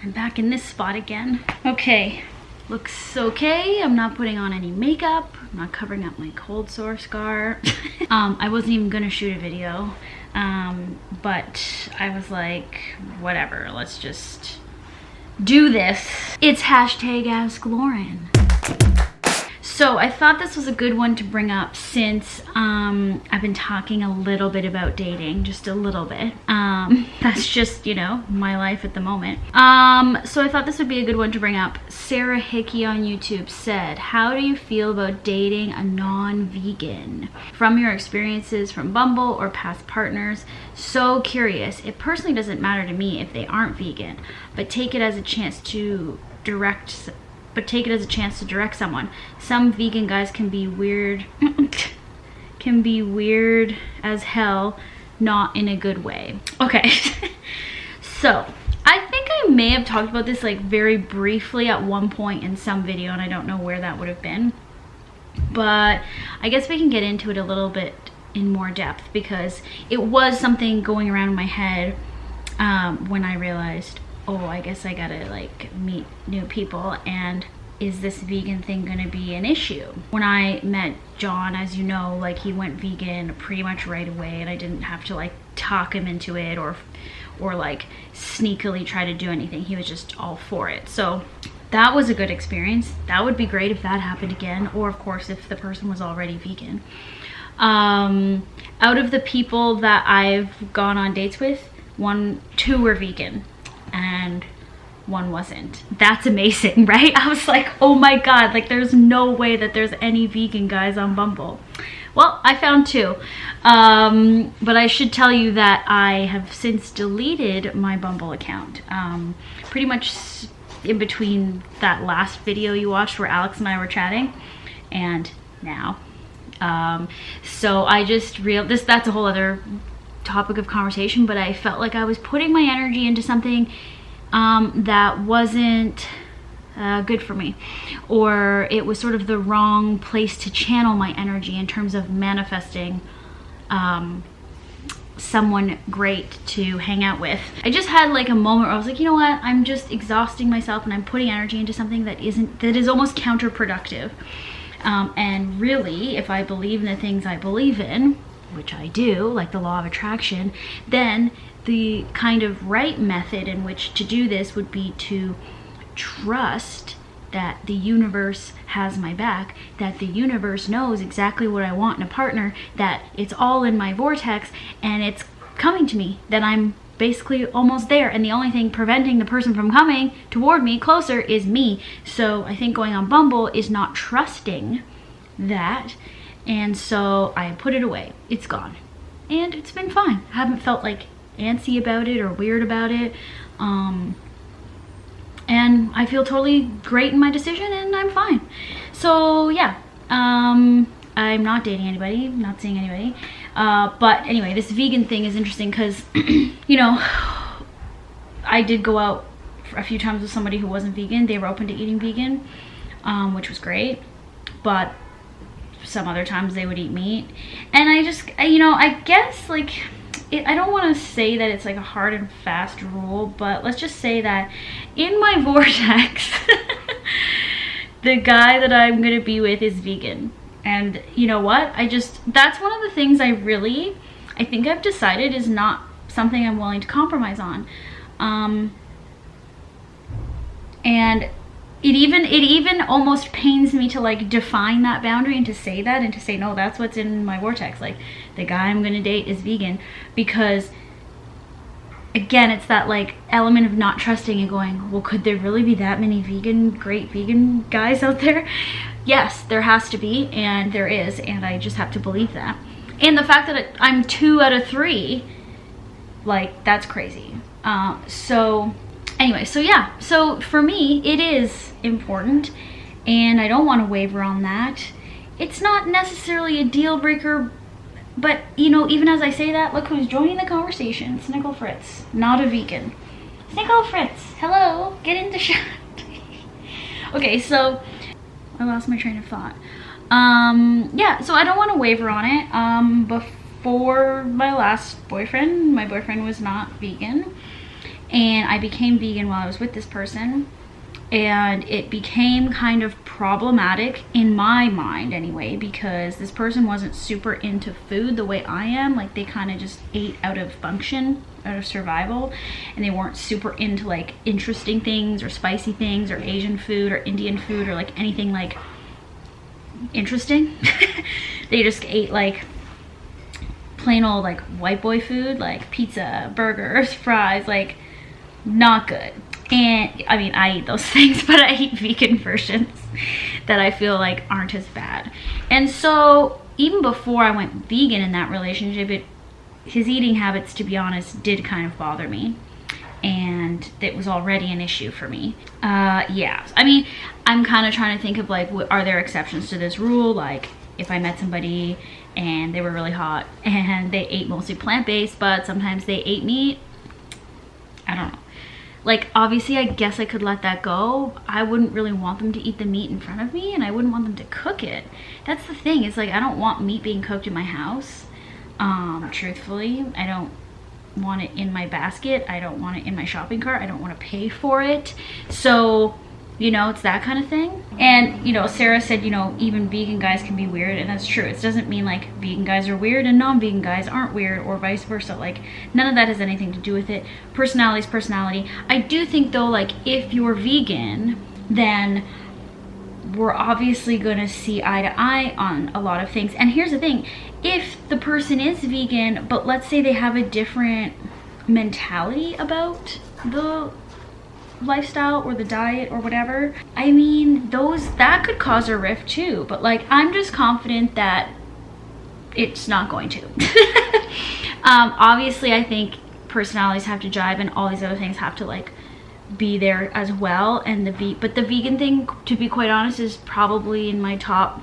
I'm back in this spot again. Okay, looks okay. I'm not putting on any makeup. I'm not covering up my cold sore scar. I wasn't even gonna shoot a video, but I was like, whatever, let's just do this. It's hashtag Ask Lauren. So I thought this was a good one to bring up since I've been talking a little bit about dating, just a little bit. That's just, you know, my life at the moment. So I thought this would be a good one to bring up. Sarah Hickey on YouTube said, how do you feel about dating a non-vegan? From your experiences from Bumble or past partners, so curious. It personally doesn't matter to me if they aren't vegan, but take it as a chance to direct someone. Some vegan guys can be weird as hell, not in a good way. Okay. So I think I may have talked about this like very briefly at one point in some video, and I don't know where that would have been, but I guess we can get into it a little bit in more depth, because it was something going around in my head when I realized, oh, I guess I gotta like meet new people, and is this vegan thing gonna be an issue? When I met John, as you know, like he went vegan pretty much right away, and I didn't have to like talk him into it or like sneakily try to do anything. He was just all for it. So that was a good experience. That would be great if that happened again, or of course if the person was already vegan. Out of the people that I've gone on dates with, two were vegan and one wasn't. That's amazing, right? I was like, oh my god, like there's no way that there's any vegan guys on Bumble. Well, I found two, but I should tell you that I have since deleted my Bumble account, pretty much in between that last video you watched where Alex and I were chatting and now. So I just realized that's a whole other topic of conversation, but I felt like I was putting my energy into something that wasn't good for me, or it was sort of the wrong place to channel my energy in terms of manifesting someone great to hang out with. I just had like a moment where I was like, you know what, I'm just exhausting myself and I'm putting energy into something that is almost counterproductive. And really, if I believe in the things I believe in, which I do, like the law of attraction, then the kind of right method in which to do this would be to trust that the universe has my back, that the universe knows exactly what I want in a partner, that it's all in my vortex and it's coming to me, that I'm basically almost there, and the only thing preventing the person from coming toward me closer is me. So I think going on Bumble is not trusting that, and so I put it away. It's gone and it's been fine. I haven't felt like antsy about it or weird about it, and I feel totally great in my decision and I'm fine. So yeah, I'm not dating anybody, not seeing anybody, but anyway, this vegan thing is interesting because you know, I did go out a few times with somebody who wasn't vegan. They were open to eating vegan, which was great, but some other times they would eat meat, and I guess like I don't want to say that it's like a hard and fast rule, but let's just say that in my vortex, the guy that I'm going to be with is vegan. And you know what? That's one of the things I think I've decided is not something I'm willing to compromise on. And it even almost pains me to like define that boundary and to say that and to say, no, that's what's in my vortex. Like the guy I'm going to date is vegan, because again, it's that like element of not trusting and going, well, could there really be that many great vegan guys out there? Yes, there has to be, and there is, and I just have to believe that. And the fact that I'm 2 out of 3, like that's crazy. So anyway, so yeah, so for me it is important, and I don't want to waver on that. It's not necessarily a deal breaker, but you know, even as I say that, look who's joining the conversation. Snickle Fritz, not a vegan. Snickle Fritz, hello, get into shot. Okay, so I lost my train of thought. Yeah, so I don't want to waver on it. Before my last boyfriend, my boyfriend was not vegan, And I became vegan while I was with this person, and it became kind of problematic in my mind anyway, because this person wasn't super into food the way I am. Like, they kind of just ate out of function, out of survival, and they weren't super into like interesting things or spicy things or Asian food or Indian food or like anything like interesting. They just ate like plain old like white boy food, like pizza, burgers, fries, like not good. And I mean, I eat those things, but I eat vegan versions that I feel like aren't as bad. And so even before I went vegan in that relationship, his eating habits, to be honest, did kind of bother me. And it was already an issue for me. Yeah, I mean, I'm kind of trying to think of like, are there exceptions to this rule? Like, if I met somebody and they were really hot and they ate mostly plant-based, but sometimes they ate meat, I don't know. Like, obviously, I guess I could let that go. I wouldn't really want them to eat the meat in front of me, and I wouldn't want them to cook it. That's the thing. It's like, I don't want meat being cooked in my house. Truthfully, I don't want it in my basket. I don't want it in my shopping cart. I don't want to pay for it. So, you know, it's that kind of thing. And, you know, Sarah said, you know, even vegan guys can be weird, and that's true. It doesn't mean like vegan guys are weird and non-vegan guys aren't weird, or vice versa. Like, none of that has anything to do with it. Personality is personality. I do think though, like, if you're vegan, then we're obviously gonna see eye to eye on a lot of things. And here's the thing, if the person is vegan, but let's say they have a different mentality about the lifestyle or the diet or whatever, I mean, that could cause a rift too. But like, I'm just confident that it's not going to. Obviously, I think personalities have to jive, and all these other things have to like be there as well. And but the vegan thing, to be quite honest, is probably in my top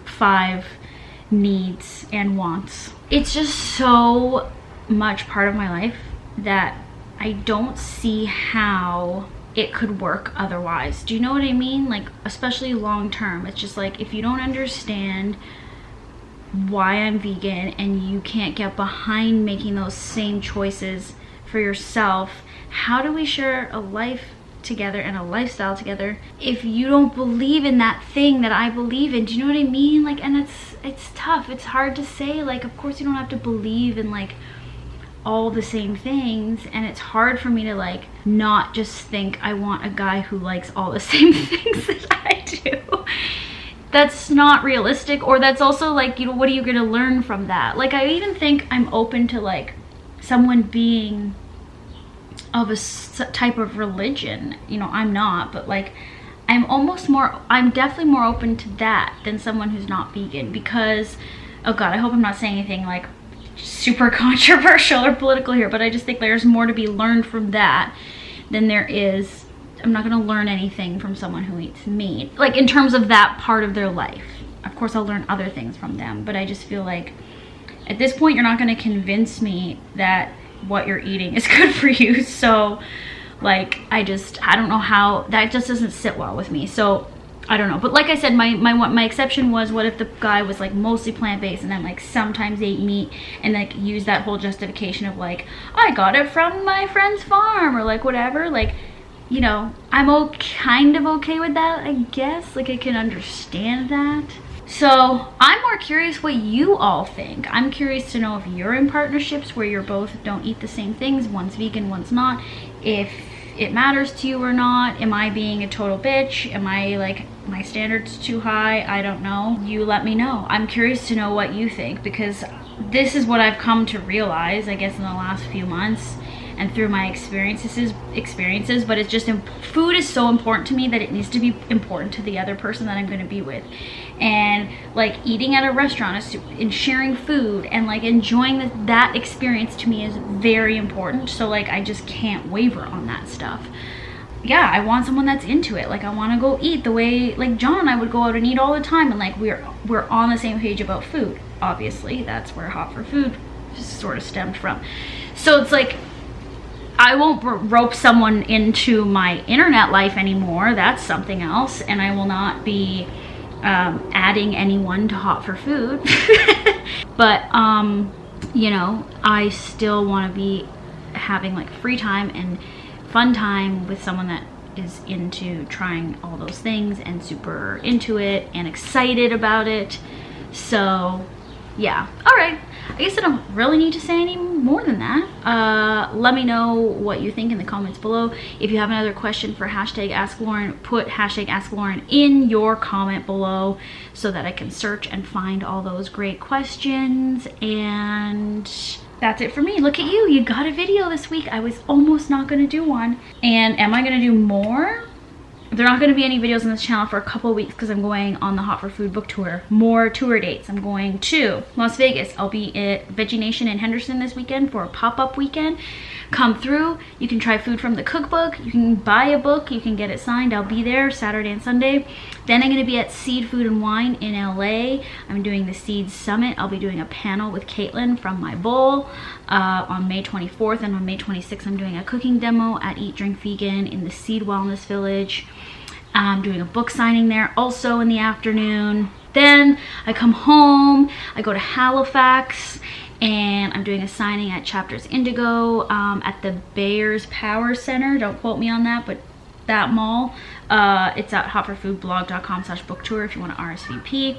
5 needs and wants. It's just so much part of my life that I don't see how it could work otherwise. Do you know what I mean? Like, especially long term. It's just like, if you don't understand why I'm vegan and you can't get behind making those same choices for yourself, how do we share a life together and a lifestyle together if you don't believe in that thing that I believe in? Do you know what I mean? Like, and it's tough. It's hard to say. Like, of course you don't have to believe in like all the same things, and it's hard for me to like not just think I want a guy who likes all the same things that I do. That's not realistic. Or that's also like, you know, what are you gonna learn from that? Like, I even think I'm open to like someone being of a type of religion. You know, I'm not, but like I'm definitely more open to that than someone who's not vegan, because, oh god, I hope I'm not saying anything like super controversial or political here, but I just think there's more to be learned from that than there is. I'm not going to learn anything from someone who eats meat, like in terms of that part of their life. Of course I'll learn other things from them, but I just feel like at this point you're not going to convince me that what you're eating is good for you. So like, I don't know how, that just doesn't sit well with me. So I don't know. But like I said, my exception was, what if the guy was like mostly plant-based and then like sometimes ate meat, and like use that whole justification of like, I got it from my friend's farm, or like whatever. Like, you know, I'm kind of okay with that, I guess. Like, I can understand that. So I'm more curious what you all think. I'm curious to know if you're in partnerships where you're both don't eat the same things, one's vegan, one's not, if it matters to you or not. Am I being a total bitch? Am I like, my standards too high? I don't know. You let me know. I'm curious to know what you think, because this is what I've come to realize, I guess, in the last few months and through my experiences, but it's just, food is so important to me that it needs to be important to the other person that I'm going to be with. And like, eating at a restaurant and sharing food and like enjoying that experience to me is very important. So like, I just can't waver on that stuff. Yeah, I want someone that's into it. Like, I want to go eat the way like John and I would go out and eat all the time, and like we're on the same page about food. Obviously, that's where Hot for Food sort of stemmed from. So it's like, I won't rope someone into my internet life anymore. That's something else. And I will not be adding anyone to Hot for Food. But you know, I still want to be having like free time and fun time with someone that is into trying all those things and super into it and excited about it. So yeah, all right, I guess I don't really need to say any more than that. Let me know what you think in the comments below. If you have another question for hashtag Ask Lauren, put hashtag Ask Lauren in your comment below so that I can search and find all those great questions. And that's it for me. Look at you, you got a video this week. I was almost not gonna do one. And am I gonna do more? There are not going to be any videos on this channel for a couple of weeks because I'm going on the Hot for Food book tour. More tour dates. I'm going to Las Vegas. I'll be at Veggie Nation in Henderson this weekend for a pop-up weekend. Come through. You can try food from the cookbook. You can buy a book. You can get it signed. I'll be there Saturday and Sunday. Then I'm going to be at Seed, Food, and Wine in LA. I'm doing the Seed Summit. I'll be doing a panel with Caitlin from My Bowl on May 24th. And on May 26th, I'm doing a cooking demo at Eat Drink Vegan in the Seed Wellness Village. I'm doing a book signing there also in the afternoon. Then I come home, I go to Halifax, and I'm doing a signing at Chapters Indigo at the Bayers Power Center. Don't quote me on that, but that mall. It's at hotforfoodblog.com/book tour if you want to RSVP.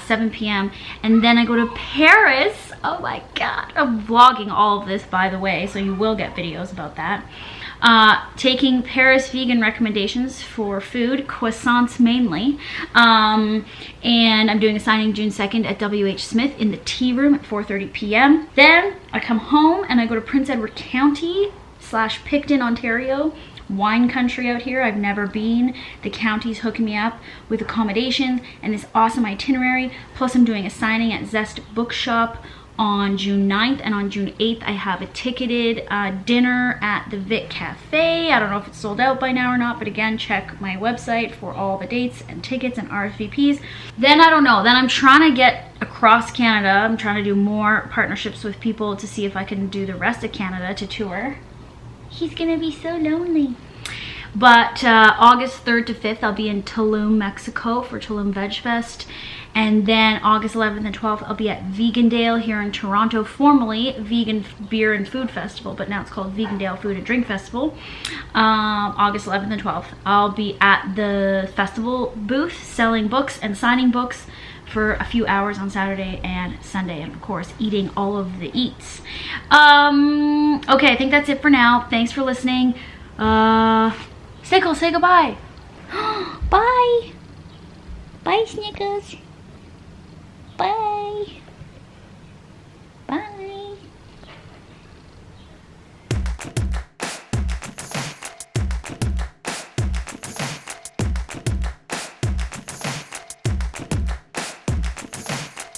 7 p.m. And then I go to Paris. Oh my God. I'm vlogging all of this, by the way, so you will get videos about that. Taking Paris vegan recommendations for food, croissants mainly. And I'm doing a signing June 2nd at WH Smith in the tea room at 4:30 p.m. Then I come home and I go to Prince Edward County / Picton, Ontario. Wine country out here. I've never been. The county's hooking me up with accommodations and this awesome itinerary. Plus I'm doing a signing at Zest Bookshop on June 9th, and on June 8th I have a ticketed dinner at the Vic Cafe. I don't know if it's sold out by now or not, but again, check my website for all the dates and tickets and RSVPs. Then I don't know, then I'm trying to get across Canada. I'm trying to do more partnerships with people to see if I can do the rest of Canada to tour. He's gonna be so lonely. But August 3rd to 5th, I'll be in Tulum, Mexico for Tulum Veg Fest. And then August 11th and 12th, I'll be at Vegandale here in Toronto, formerly Vegan Beer and Food Festival, but now it's called Vegandale Food and Drink Festival. August 11th and 12th, I'll be at the festival booth selling books and signing books for a few hours on Saturday and Sunday, and of course eating all of the eats. Okay, I think that's it for now. Thanks for listening. Snickles, say goodbye. Bye. Bye, Snickles. Bye. Bye.